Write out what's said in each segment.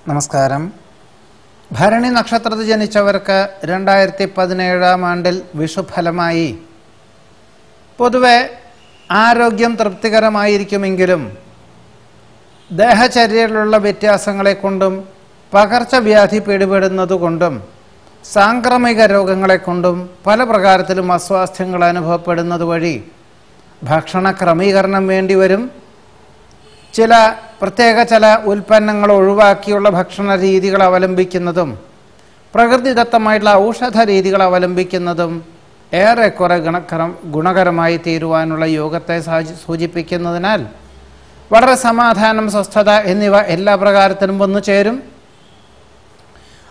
നമസ്കാരം. ഭരണി നക്ഷത്രത്തിൽ ജനിച്ചവർക്ക് 2017 ആണ്ടിൽ വിഷുഫലമായി പൊതുവെ ആരോഗ്യം തൃപ്തികരമായിരിക്കുമെങ്കിലും ദേഹചര്യയിലുള്ള വ്യത്യാസങ്ങളെ കൊണ്ടും പകർച്ചവ്യാധി പിടിപെടുന്നതുകൊണ്ടും സാംക്രമിക രോഗങ്ങളെ കൊണ്ടും പല പ്രകാരത്തിലും അസ്വാസ്ഥ്യങ്ങൾ അനുഭവപ്പെടുന്നത് വഴി ഭക്ഷണ ക്രമീകരണം വേണ്ടിവരും. ചില ഉൽപ്പന്നങ്ങൾ ഒഴിവാക്കിയുള്ള ഭക്ഷണ രീതികൾ അവലംബിക്കുന്നതും പ്രകൃതിദത്തമായിട്ടുള്ള ഔഷധ രീതികൾ അവലംബിക്കുന്നതും ഏറെക്കുറെ ഗുണകരമായി തീരുവാനുള്ള യോഗത്തെ സൂചിപ്പിക്കുന്നതിനാൽ വളരെ സമാധാനം, സ്വസ്ഥത എന്നിവ എല്ലാ പ്രകാരത്തിലും വന്നു ചേരും.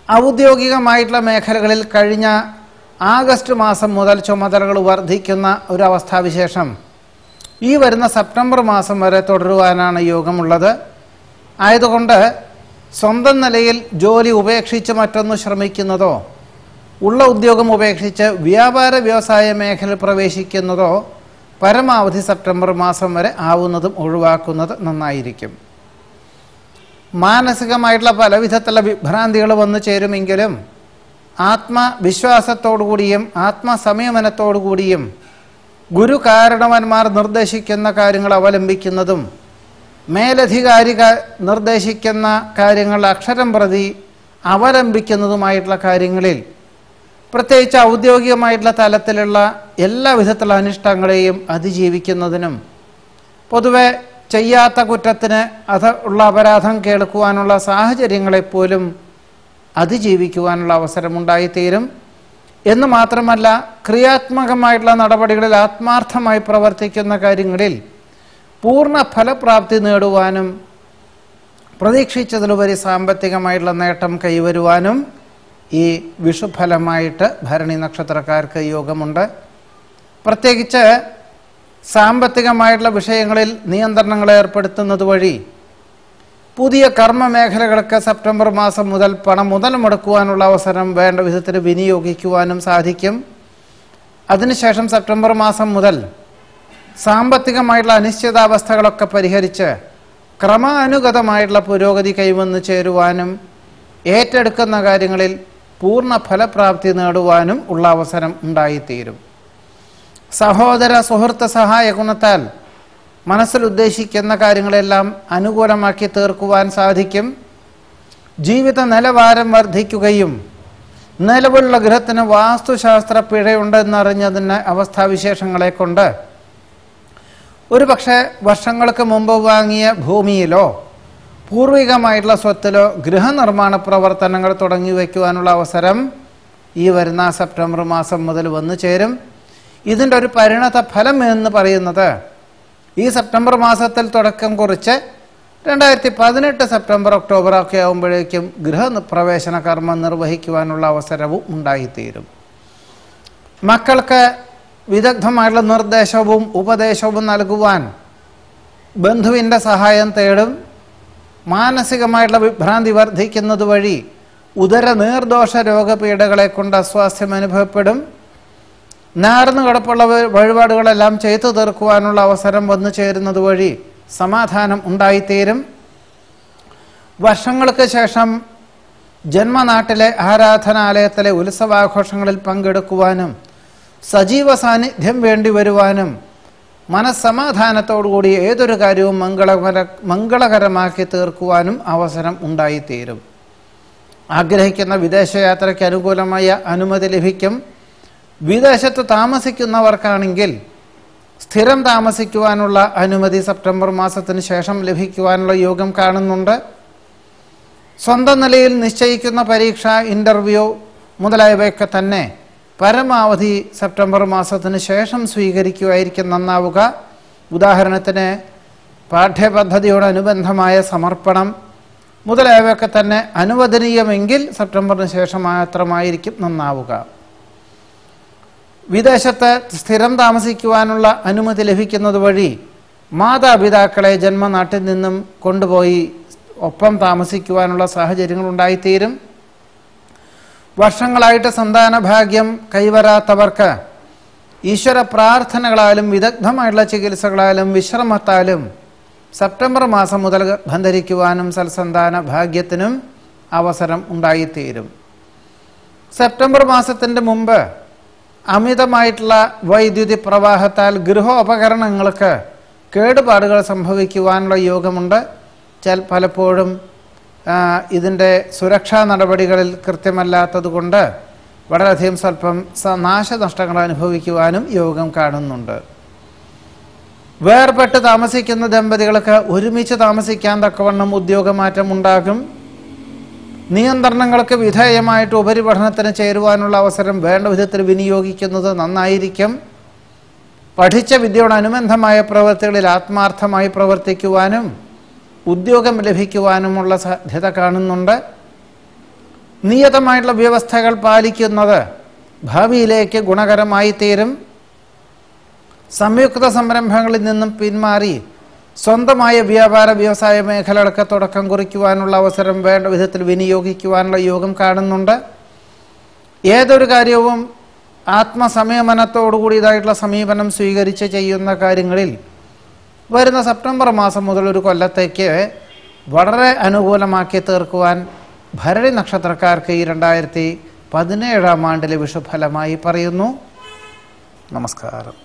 ഔദ്യോഗികമായിട്ടുള്ള മേഖലകളിൽ കഴിഞ്ഞ ആഗസ്റ്റ് മാസം മുതൽ ചുമതലകൾ വർദ്ധിക്കുന്ന ഒരു അവസ്ഥാവിശേഷം ഈ വരുന്ന സെപ്റ്റംബർ മാസം വരെ തുടരുവാനാണ് യോഗമുള്ളത്. ആയതുകൊണ്ട് സ്വന്തം നിലയിൽ ജോലി ഉപേക്ഷിച്ച് മറ്റൊന്ന് ശ്രമിക്കുന്നതോ ഉള്ള ഉദ്യോഗം ഉപേക്ഷിച്ച് വ്യാപാര വ്യവസായ മേഖലയിൽ പ്രവേശിക്കുന്നതോ പരമാവധി സെപ്റ്റംബർ മാസം വരെ ആവുന്നതും ഒഴിവാക്കുന്നത് നന്നായിരിക്കും. മാനസികമായിട്ടുള്ള പലവിധത്തിലുള്ള വിഭ്രാന്തികൾ വന്നു ചേരുമെങ്കിലും ആത്മവിശ്വാസത്തോടുകൂടിയും ആത്മസംയമനത്തോടുകൂടിയും ഗുരു കാരണവന്മാർ നിർദ്ദേശിക്കുന്ന കാര്യങ്ങൾ അവലംബിക്കുന്നതും മേലധികാരി നിർദ്ദേശിക്കുന്ന കാര്യങ്ങൾ അക്ഷരം പ്രതി അവലംബിക്കുന്നതുമായിട്ടുള്ള കാര്യങ്ങളിൽ പ്രത്യേകിച്ച് ഔദ്യോഗികമായിട്ടുള്ള തലത്തിലുള്ള എല്ലാ വിധത്തിലുള്ള അനിഷ്ടങ്ങളെയും അതിജീവിക്കുന്നതിനും പൊതുവെ ചെയ്യാത്ത കുറ്റത്തിന് ഉള്ള അപരാധം കേൾക്കുവാനുള്ള സാഹചര്യങ്ങളെപ്പോലും അതിജീവിക്കുവാനുള്ള അവസരമുണ്ടായിത്തീരും എന്ന് മാത്രമല്ല, ക്രിയാത്മകമായിട്ടുള്ള നടപടികളിൽ ആത്മാർത്ഥമായി പ്രവർത്തിക്കുന്ന കാര്യങ്ങളിൽ പൂർണ്ണ ഫലപ്രാപ്തി നേടുവാനും പ്രതീക്ഷിച്ചതിലുപരി സാമ്പത്തികമായിട്ടുള്ള നേട്ടം കൈവരുവാനും ഈ വിഷുഫലമായിട്ട് ഭരണി നക്ഷത്രക്കാർക്ക് യോഗമുണ്ട്. പ്രത്യേകിച്ച് സാമ്പത്തികമായിട്ടുള്ള വിഷയങ്ങളിൽ നിയന്ത്രണങ്ങൾ ഏർപ്പെടുത്തുന്നത് വഴി പുതിയ കർമ്മ മേഖലകൾക്ക് സെപ്റ്റംബർ മാസം മുതൽ മുതൽ മുടക്കുവാനുള്ള അവസരം വേണ്ട വിധത്തിൽ വിനിയോഗിക്കുവാനും സാധിക്കും. അതിനുശേഷം സെപ്റ്റംബർ മാസം മുതൽ സാമ്പത്തികമായിട്ടുള്ള അനിശ്ചിതാവസ്ഥകളൊക്കെ പരിഹരിച്ച് ക്രമാനുഗതമായിട്ടുള്ള പുരോഗതി കൈവന്നു ചേരുവാനും ഏറ്റെടുക്കുന്ന കാര്യങ്ങളിൽ പൂർണ്ണ ഫലപ്രാപ്തി നേടുവാനും ഉള്ള അവസരം ഉണ്ടായിത്തീരും. സഹോദര സുഹൃത്ത് സഹായ ഗുണത്താൽ മനസ്സിൽ ഉദ്ദേശിക്കുന്ന കാര്യങ്ങളെല്ലാം അനുകൂലമാക്കി തീർക്കുവാൻ സാധിക്കും. ജീവിത നിലവാരം വർദ്ധിക്കുകയും നിലവിലുള്ള ഗൃഹത്തിന് വാസ്തുശാസ്ത്ര പിഴയുണ്ടെന്നറിഞ്ഞതിന് അവസ്ഥാവിശേഷങ്ങളെ കൊണ്ട് ഒരുപക്ഷെ വർഷങ്ങൾക്ക് മുമ്പ് വാങ്ങിയ ഭൂമിയിലോ പൂർവികമായിട്ടുള്ള സ്വത്തിലോ ഗൃഹനിർമ്മാണ പ്രവർത്തനങ്ങൾ തുടങ്ങി വയ്ക്കുവാനുള്ള അവസരം ഈ വരുന്ന സെപ്റ്റംബർ മാസം മുതൽ വന്നു ചേരും. ഇതിൻ്റെ ഒരു പരിണത ഫലം എന്ന് പറയുന്നത് ഈ സെപ്റ്റംബർ മാസത്തിൽ തുടക്കം കുറിച്ച് 2018 സെപ്റ്റംബർ ഒക്ടോബർ ഒക്കെ ആകുമ്പോഴേക്കും ഗൃഹപ്രവേശന കർമ്മം നിർവഹിക്കുവാനുള്ള അവസരവും ഉണ്ടായിത്തീരും. മക്കൾക്ക് വിദഗ്ധമായിട്ടുള്ള നിർദ്ദേശവും ഉപദേശവും നൽകുവാൻ ബന്ധുവിൻ്റെ സഹായം തേടും. മാനസികമായിട്ടുള്ള വിഭ്രാന്തി വർദ്ധിക്കുന്നത് വഴി ഉദര നീർദോഷ രോഗപീഠകളെ കൊണ്ട് അസ്വാസ്ഥ്യം അനുഭവപ്പെടും. നേർന്നു കിടപ്പുള്ള വഴിപാടുകളെല്ലാം ചെയ്തു തീർക്കുവാനുള്ള അവസരം വന്നു ചേരുന്നത് വഴി സമാധാനം ഉണ്ടായിത്തീരും. വർഷങ്ങൾക്ക് ശേഷം ജന്മനാട്ടിലെ ആരാധനാലയത്തിലെ ഉത്സവാഘോഷങ്ങളിൽ പങ്കെടുക്കുവാനും സജീവ സാന്നിധ്യം വേണ്ടി വരുവാനും മനസ്സമാധാനത്തോടുകൂടി ഏതൊരു കാര്യവും മംഗളകരമാക്കി തീർക്കുവാനും അവസരം ഉണ്ടായിത്തീരും. ആഗ്രഹിക്കുന്ന വിദേശയാത്രയ്ക്ക് അനുകൂലമായ അനുമതി ലഭിക്കും. വിദേശത്ത് താമസിക്കുന്നവർക്കാണെങ്കിൽ സ്ഥിരം താമസിക്കുവാനുള്ള അനുമതി സെപ്റ്റംബർ മാസത്തിന് ശേഷം ലഭിക്കുവാനുള്ള യോഗം കാണുന്നുണ്ട്. സ്വന്തം നിലയിൽ നിശ്ചയിക്കുന്ന പരീക്ഷ, ഇൻ്റർവ്യൂ മുതലായവയൊക്കെ തന്നെ പരമാവധി സെപ്റ്റംബർ മാസത്തിന് ശേഷം സ്വീകരിക്കുമായിരിക്കും നന്നാവുക. ഉദാഹരണത്തിന് പാഠ്യപദ്ധതിയോടനുബന്ധമായ സമർപ്പണം മുതലായവയൊക്കെ തന്നെ അനുവദനീയമെങ്കിൽ സെപ്റ്റംബറിന് ശേഷം മാത്രമായിരിക്കും നന്നാവുക. വിദേശത്ത് സ്ഥിരം താമസിക്കുവാനുള്ള അനുമതി ലഭിക്കുന്നത് വഴി മാതാപിതാക്കളെ ജന്മനാട്ടിൽ നിന്നും കൊണ്ടുപോയി ഒപ്പം താമസിക്കുവാനുള്ള സാഹചര്യങ്ങൾ ഉണ്ടായിത്തീരും. വർഷങ്ങളായിട്ട് സന്താന ഭാഗ്യം കൈവരാത്തവർക്ക് ഈശ്വര പ്രാർത്ഥനകളാലും വിദഗ്ധമായിട്ടുള്ള ചികിത്സകളാലും വിശ്രമത്താലും സെപ്റ്റംബർ മാസം മുതൽ ബന്ധരിക്കുവാനും സൽസന്താന ഭാഗ്യത്തിനും അവസരം ഉണ്ടായിത്തീരും. സെപ്റ്റംബർ മാസത്തിൻ്റെ മുമ്പ് അമിതമായിട്ടുള്ള വൈദ്യുതി പ്രവാഹത്താൽ ഗൃഹോപകരണങ്ങൾക്ക് കേടുപാടുകൾ സംഭവിക്കുവാനുള്ള യോഗമുണ്ട്. പലപ്പോഴും ഇതിൻ്റെ സുരക്ഷാ നടപടികളിൽ കൃത്യമല്ലാത്തതുകൊണ്ട് വളരെയധികം സ്വല്പം നാശനഷ്ടങ്ങൾ അനുഭവിക്കുവാനും യോഗം കാണുന്നുണ്ട്. വേർപെട്ട് താമസിക്കുന്ന ദമ്പതികൾക്ക് ഒരുമിച്ച് താമസിക്കാൻ തക്കവണ്ണം ഉദ്യോഗമാറ്റം ഉണ്ടാകും. നിയന്ത്രണങ്ങൾക്ക് വിധേയമായിട്ട് ഉപരിപഠനത്തിന് ചേരുവാനുള്ള അവസരം വേണ്ട വിധത്തിൽ വിനിയോഗിക്കുന്നത് നന്നായിരിക്കും. പഠിച്ച വിദ്യയോടനുബന്ധമായ പ്രവൃത്തികളിൽ ആത്മാർത്ഥമായി പ്രവർത്തിക്കുവാനും ഉദ്യോഗം ലഭിക്കുവാനുമുള്ള സാധ്യത കാണുന്നുണ്ട്. നിയതമായിട്ടുള്ള വ്യവസ്ഥകൾ പാലിക്കുന്നത് ഭാവിയിലേക്ക് ഗുണകരമായി തീരും. സംയുക്ത സംരംഭങ്ങളിൽ നിന്നും പിന്മാറി സ്വന്തമായ വ്യാപാര വ്യവസായ മേഖലകൾക്ക് തുടക്കം കുറിക്കുവാനുള്ള അവസരം വേണ്ട വിധത്തിൽ വിനിയോഗിക്കുവാനുള്ള യോഗം കാണുന്നുണ്ട്. ഏതൊരു കാര്യവും ആത്മസംയമനത്തോടുകൂടിയതായിട്ടുള്ള സമീപനം സ്വീകരിച്ച് ചെയ്യുന്ന കാര്യങ്ങളിൽ വരുന്ന സെപ്റ്റംബർ മാസം മുതൽ ഒരു കൊല്ലത്തേക്ക് വളരെ അനുകൂലമാക്കി തീർക്കുവാൻ ഭരണി നക്ഷത്രക്കാർക്ക് ഈ 2017 ആണ്ടിലെ വിഷുഫലമായി പറയുന്നു. നമസ്കാരം.